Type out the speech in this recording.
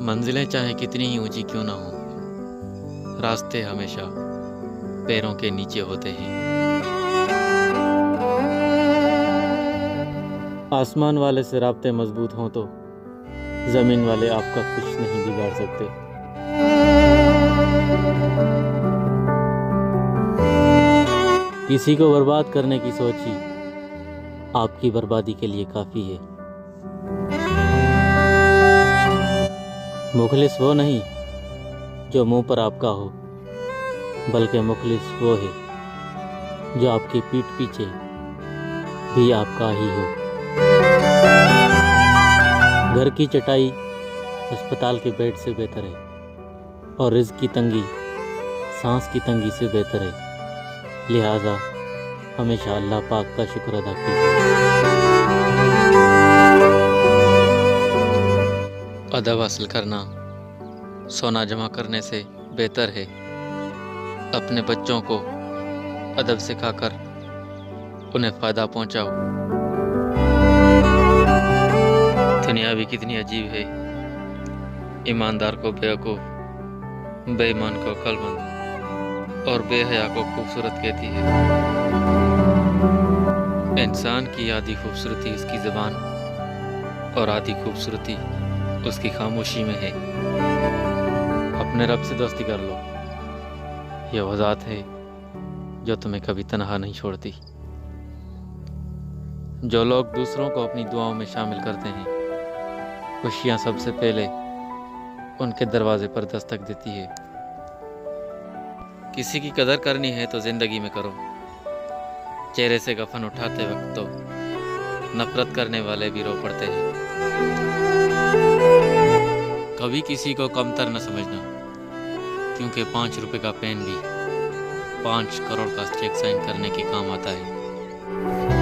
मंजिलें चाहे कितनी ही ऊंची क्यों ना हो, रास्ते हमेशा पैरों के नीचे होते हैं। आसमान वाले से राब्ते मजबूत हों तो जमीन वाले आपका कुछ नहीं बिगाड़ सकते। किसी को बर्बाद करने की सोच ही आपकी बर्बादी के लिए काफी है। मुखलिस वो नहीं जो मुंह पर आपका हो, बल्कि मुखलिस वो है जो आपकी पीठ पीछे भी आपका ही हो। घर की चटाई अस्पताल के बेड से बेहतर है, और रिज़्क की तंगी सांस की तंगी से बेहतर है। लिहाजा हमेशा अल्लाह पाक का शुक्र अदा कीजिए। अदब हासिल करना सोना जमा करने से बेहतर है। अपने बच्चों को अदब सिखाकर उन्हें फ़ायदा पहुंचाओ। दुनिया भी कितनी अजीब है, ईमानदार को बेवकूफ़, बेईमान को अक्लमंद और बेहया को खूबसूरत कहती है। इंसान की आधी खूबसूरती उसकी ज़बान और आधी खूबसूरती उसकी खामोशी में है। अपने रब से दोस्ती कर लो, यह वो ज़ात है जो तुम्हें कभी तन्हा नहीं छोड़ती। जो लोग दूसरों को अपनी दुआओं में शामिल करते हैं, खुशियाँ सबसे पहले उनके दरवाजे पर दस्तक देती है। किसी की कदर करनी है तो ज़िंदगी में करो। चेहरे से कफन उठाते वक्त तो नफरत करने वाले भी रो पड़ते हैं। कभी किसी को कमतर न समझना, क्योंकि 5 रुपए का पेन भी 5 करोड़ का चेक साइन करने के काम आता है।